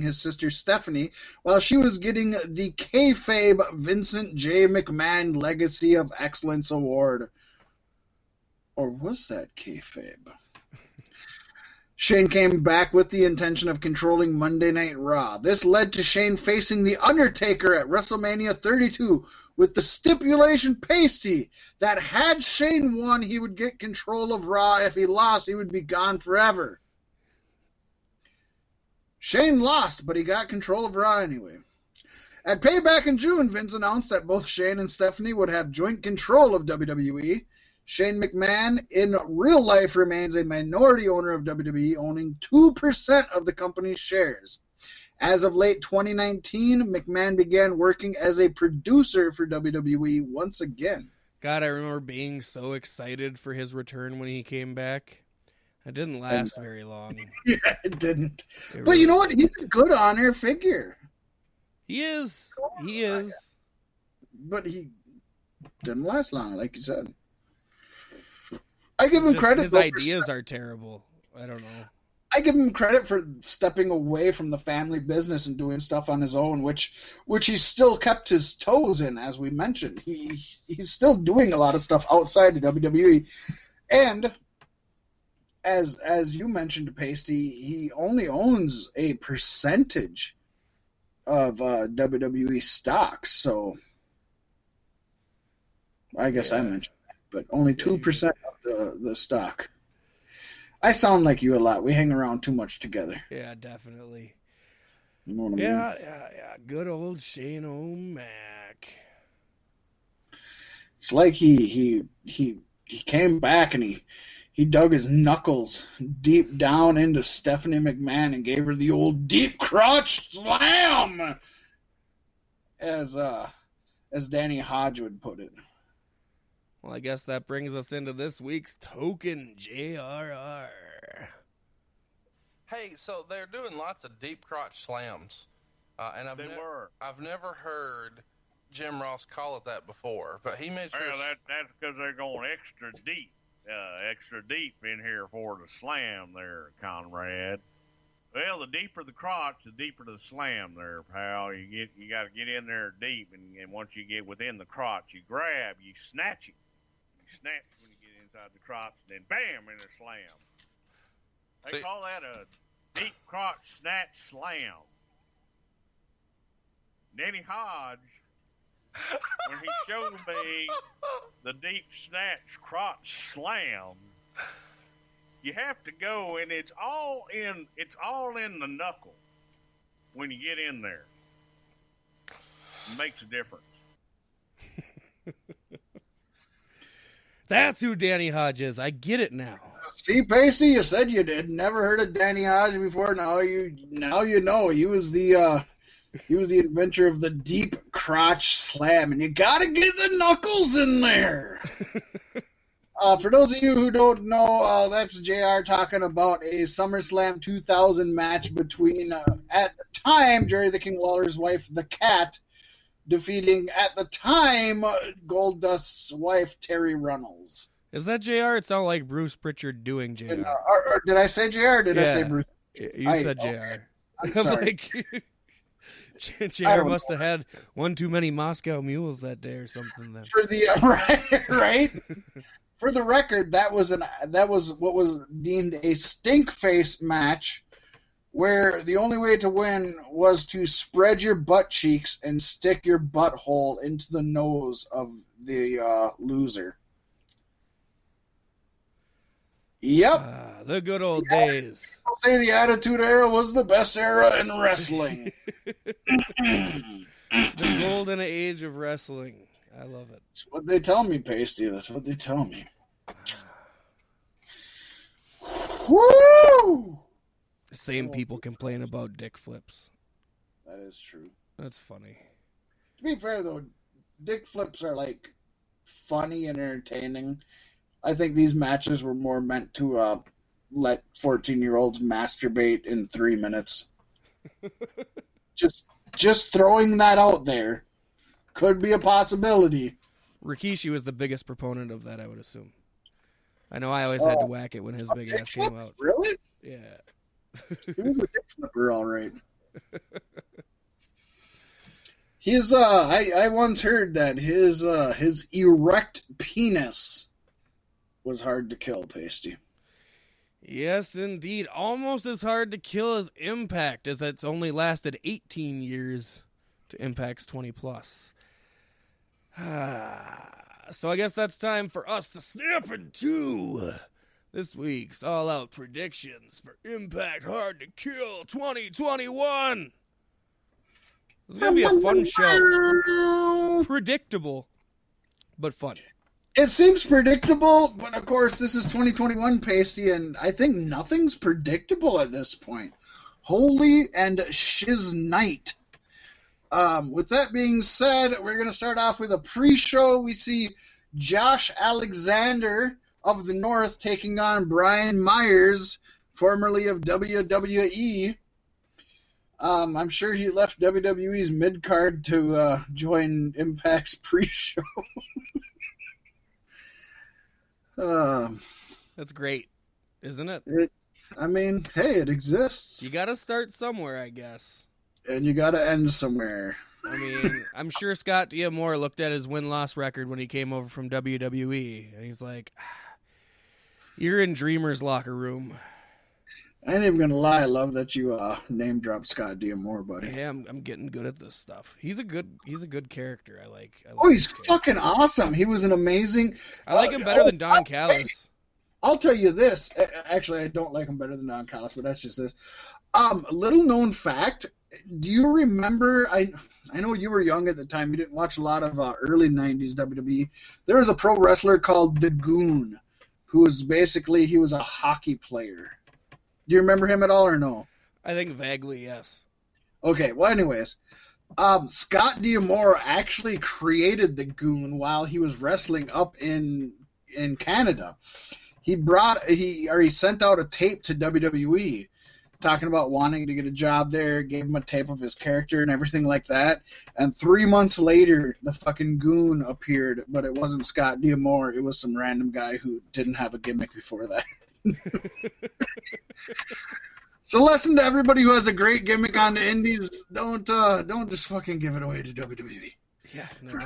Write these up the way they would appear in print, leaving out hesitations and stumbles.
his sister Stephanie while she was getting the kayfabe Vincent J. McMahon Legacy of Excellence Award. Or was that kayfabe? Shane came back with the intention of controlling Monday Night Raw. This led to Shane facing The Undertaker at WrestleMania 32 with the stipulation Paystee that had Shane won, he would get control of Raw. If he lost, he would be gone forever. Shane lost, but he got control of Raw anyway. At Payback in June, Vince announced that both Shane and Stephanie would have joint control of WWE. Shane McMahon, in real life, remains a minority owner of WWE, owning 2% of the company's shares. As of late 2019, McMahon began working as a producer for WWE once again. God, I remember being so excited for his return when he came back. It didn't last very long. Yeah, it didn't. But you know what? He's a good on-air figure. He is. He is. But he didn't last long, like you said. I give him credit. His ideas are terrible. I don't know. I give him credit for stepping away from the family business and doing stuff on his own, which he's still kept his toes in, as we mentioned. He's still doing a lot of stuff outside the WWE. And as you mentioned, Paystee, he only owns a percentage of WWE stocks, so I guess I mentioned that, but only 2% of the stock. I sound like you a lot. We hang around too much together. Yeah, definitely. You know what I mean? Yeah. Good old Shane O'Mac. It's like he came back and he dug his knuckles deep down into Stephanie McMahon and gave her the old deep crotch slam, as Danny Hodge would put it. Well, I guess that brings us into this week's Token JRR. Hey, so they're doing lots of deep crotch slams, and I've never heard Jim Ross call it that before, but he mentioned that's because they're going extra deep in here for the slam there, Conrad. Well, the deeper the crotch, the deeper the slam there, pal. You got to get in there deep, and once you get within the crotch, you grab, you snatch it. You snatch when you get inside the crotch, then bam, in a slam. They call that a deep crotch snatch slam. Danny Hodge, when he showed me the deep snatch crotch slam, you have to go, and it's all in the knuckle when you get in there. It makes a difference. That's who Danny Hodge is. I get it now. See, Paystee, you said you did. Never heard of Danny Hodge before. Now you know. He was the inventor of the deep crotch slam, and you gotta get the knuckles in there. For those of you who don't know, that's JR talking about a SummerSlam 2000 match between, at the time, Jerry the King Lawler's wife, the Cat, defeating, at the time, Goldust's wife, Terry Runnels. Is that JR? It sounded like Bruce Pritchard doing JR. Or did I say JR or did I say Bruce? You said JR. Okay. I'm sorry. JR must have had one too many Moscow mules that day or something. Then. For the right. For the record, that was what was deemed a stink face match, where the only way to win was to spread your butt cheeks and stick your butthole into the nose of the loser. Yep. The good old days. I'll say the Attitude Era was the best era in wrestling. The golden age of wrestling. I love it. That's what they tell me, Paystee. That's what they tell me. Woo! The same people complain about dick flips. That is true. That's funny. To be fair, though, dick flips are, like, funny and entertaining. I think these matches were more meant to let 14-year-olds masturbate in 3 minutes. Just throwing that out there. Could be a possibility. Rikishi was the biggest proponent of that, I would assume. I know I always had to whack it when his big ass came out. Really? Yeah. He was a dick flipper, all right. I once heard that his erect penis was hard to kill, Paystee. Yes, indeed. Almost as hard to kill as Impact, as it's only lasted 18 years to Impact's 20 plus. So I guess that's time for us to snap into this week's all-out predictions for Impact Hard to Kill 2021. This is going to be a fun show. Predictable, but fun. It seems predictable, but of course this is 2021, Paystee, and I think nothing's predictable at this point. Holy and shiz night. With that being said, we're going to start off with a pre-show. We see Josh Alexander of the North taking on Brian Myers, formerly of WWE. I'm sure he left WWE's mid-card to join Impact's pre-show. That's great, isn't it? Hey, it exists. You got to start somewhere, I guess. And you got to end somewhere. I mean, I'm sure Scott D'Amore looked at his win-loss record when he came over from WWE, and he's like, you're in Dreamer's locker room. I ain't even gonna lie. I love that you name dropped Scott D'Amore, buddy. Yeah, I'm getting good at this stuff. He's a good character. I like he's fucking awesome. He was an amazing. I like him better than Don Callis. I'll tell you this. Actually, I don't like him better than Don Callis, but that's just this. Little known fact. Do you remember? I know you were young at the time. You didn't watch a lot of early '90s WWE. There was a pro wrestler called The Goon, who was basically he was a hockey player. Do you remember him at all or no? I think vaguely, yes. Okay, well, anyways, Scott D'Amore actually created the Goon while he was wrestling up in Canada. He sent out a tape to WWE talking about wanting to get a job there, gave him a tape of his character and everything like that. And 3 months later, the fucking Goon appeared, but it wasn't Scott D'Amore. It was some random guy who didn't have a gimmick before that. So lesson to everybody who has a great gimmick on the indies, don't just fucking give it away to WWE. Yeah. No.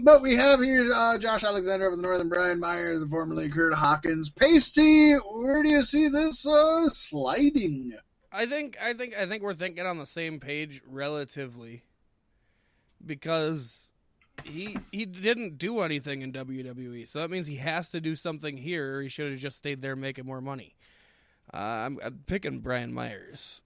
But we have here Josh Alexander of the Northern Brian Myers, formerly Kurt Hawkins. Paystee, where do you see this sliding? I think we're thinking on the same page relatively, because he didn't do anything in WWE, so that means he has to do something here, or he should have just stayed there making more money. I'm picking Brian Myers.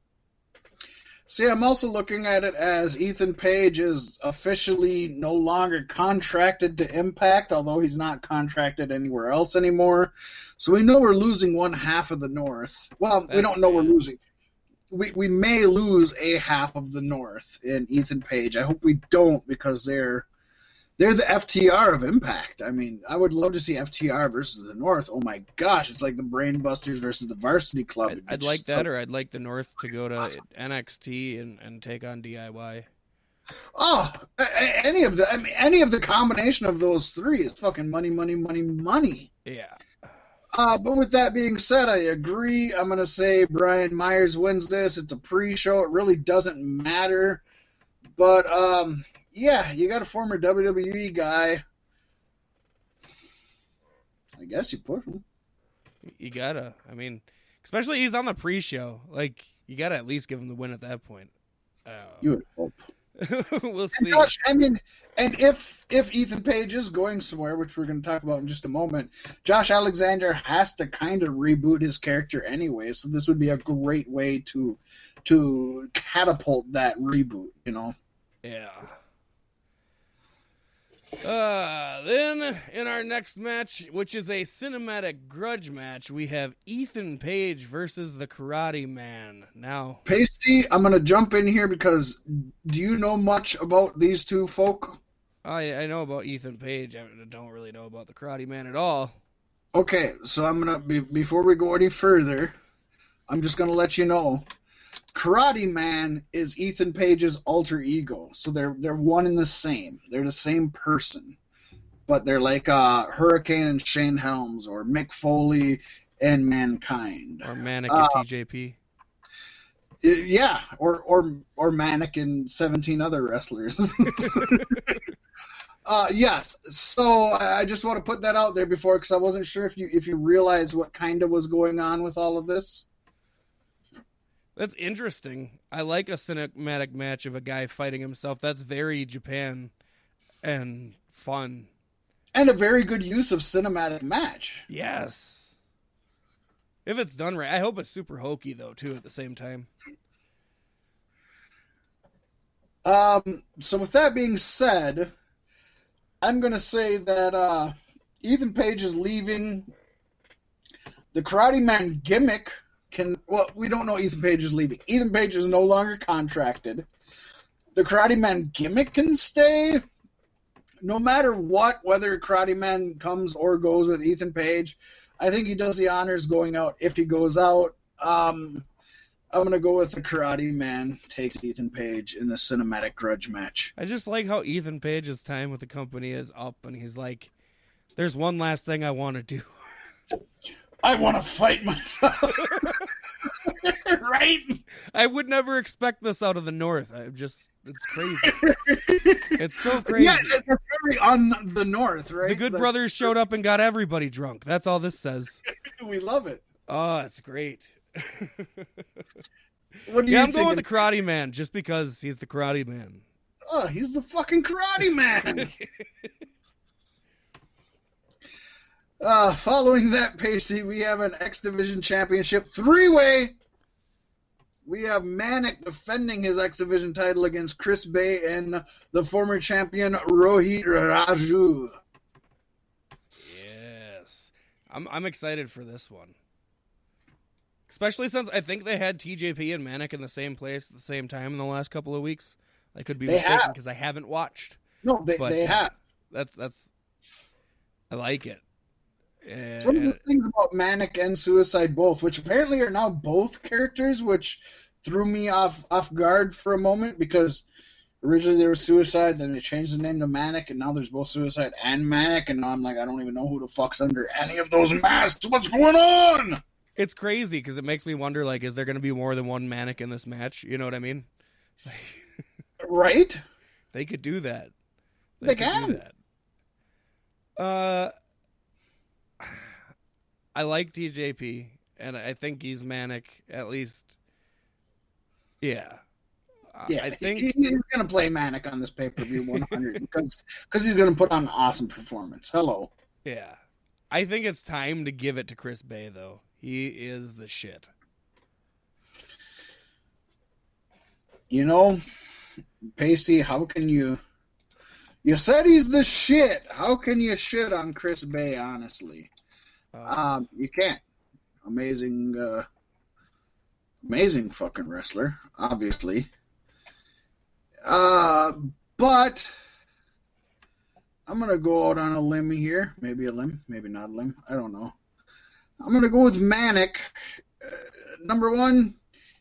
See, I'm also looking at it as Ethan Page is officially no longer contracted to Impact, although he's not contracted anywhere else anymore. So we know we're losing one half of the North. Well, we don't know we're losing. We may lose a half of the North in Ethan Page. I hope we don't, because they're the FTR of Impact. I mean, I would love to see FTR versus the North. Oh my gosh, it's like the Brainbusters versus the Varsity Club. I'd like that, or I'd like the North to go to NXT and take on DIY. Oh, any of the combination of those three is fucking money, money, money, money. Yeah. But with that being said, I agree. I'm going to say Brian Myers wins this. It's a pre-show. It really doesn't matter. But, yeah, you got a former WWE guy. I guess you push him. You gotta. I mean, especially he's on the pre-show. Like, you gotta at least give him the win at that point. You would hope. We'll see. Gosh, I mean, and if Ethan Page is going somewhere, which we're going to talk about in just a moment, Josh Alexander has to kind of reboot his character anyway. So this would be a great way to catapult that reboot. You know. Yeah. Then, in our next match, which is a cinematic grudge match, we have Ethan Page versus the Karate Man. Now, Paystee, I'm going to jump in here because do you know much about these two folk? I know about Ethan Page. I don't really know about the Karate Man at all. Okay, so I'm going to, before we go any further, I'm just going to let you know. Karate Man is Ethan Page's alter ego, so they're one and the same. They're the same person, but they're like Hurricane and Shane Helms, or Mick Foley and Mankind, or Manic and TJP. Yeah, or Manic and 17 other wrestlers. Yes. So I just want to put that out there before, because I wasn't sure if you realized what kind of was going on with all of this. That's interesting. I like a cinematic match of a guy fighting himself. That's very Japan and fun. And a very good use of cinematic match. Yes. If it's done right. I hope it's super hokey, though, too, at the same time. So with that being said, I'm going to say that Ethan Page is leaving. The Karate Man gimmick we don't know Ethan Page is leaving. Ethan Page is no longer contracted. The Karate Man gimmick can stay no matter what, whether Karate Man comes or goes with Ethan Page. I think he does the honors going out if he goes out. I'm going to go with the Karate Man takes Ethan Page in the cinematic grudge match. I just like how Ethan Page's time with the company is up, and he's like, there's one last thing I want to do. I want to fight myself. Right? I would never expect this out of the North. It's crazy. It's so crazy. Yeah, it's very on the North, right? The Good Brothers showed up and got everybody drunk. That's all this says. We love it. Oh, it's great. What do you I'm going with the Karate Man just because he's the Karate Man. Oh, he's the fucking Karate Man. Following that, Paystee, we have an X Division Championship 3-way. We have Manic defending his X Division title against Chris Bay and the former champion Rohit Raju. Yes. I'm excited for this one. Especially since I think they had TJP and Manic in the same place at the same time in the last couple of weeks. I could be mistaken because I haven't watched. No, they have. That's I like it. It's one of the things about Manic and Suicide both, which apparently are now both characters, which threw me off guard for a moment, because originally they were Suicide, then they changed the name to Manic, and now there's both Suicide and Manic, and now I'm like, I don't even know who the fuck's under any of those masks. What's going on? It's crazy because it makes me wonder, like, is there going to be more than one Manic in this match? You know what I mean? Right? They could do that. They can. Do that. I like TJP, and I think he's Manic, at least. Yeah. Yeah, I think he's going to play Manic on this pay-per-view 100 because he's going to put on an awesome performance. Hello. Yeah. I think it's time to give it to Chris Bay, though. He is the shit. You know, Paystee, how can you... You said he's the shit. How can you shit on Chris Bay, honestly? You can't. Amazing fucking wrestler, obviously. But I'm going to go out on a limb here. Maybe a limb, maybe not a limb. I don't know. I'm going to go with Manic. Number one,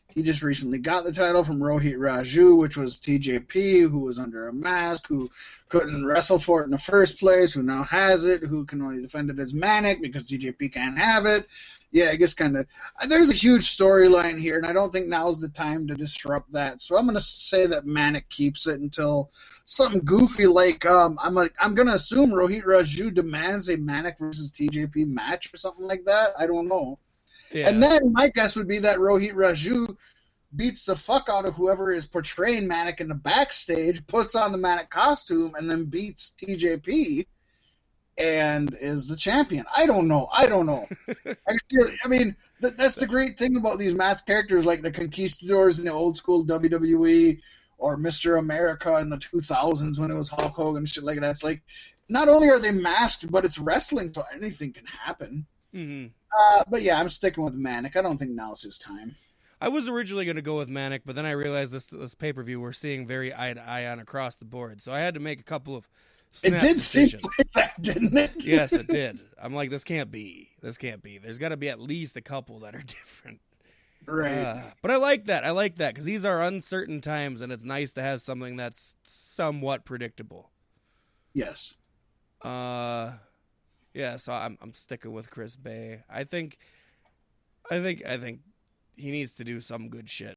he just recently got the title from Rohit Raju, which was TJP, who was under a mask, who couldn't wrestle for it in the first place, who now has it, who can only defend it as Manic because TJP can't have it. Yeah, I guess kind of. There's a huge storyline here, and I don't think now's the time to disrupt that. So I'm going to say that Manic keeps it until something goofy like I'm going to assume Rohit Raju demands a Manic versus TJP match or something like that. I don't know. Yeah. And then my guess would be that Rohit Raju beats the fuck out of whoever is portraying Manic in the backstage, puts on the Manic costume, and then beats TJP and is the champion. I don't know. I mean, that's the great thing about these masked characters like the Conquistadors in the old school WWE or Mr. America in the 2000s when it was Hulk Hogan and shit like that. It's like, not only are they masked, but it's wrestling, so anything can happen. Mm-hmm. But yeah, I'm sticking with Manic. I don't think now's his time. I was originally going to go with Manic, but then I realized this pay-per-view we're seeing very eye-to-eye on across the board. So I had to make a couple of snap decisions. Seem like that, didn't it? Yes, it did. I'm like, this can't be. There's got to be at least a couple that are different. Right. But I like that. Because these are uncertain times, and it's nice to have something that's somewhat predictable. Yes. Yeah, so I'm sticking with Chris Bay. I think he needs to do some good shit.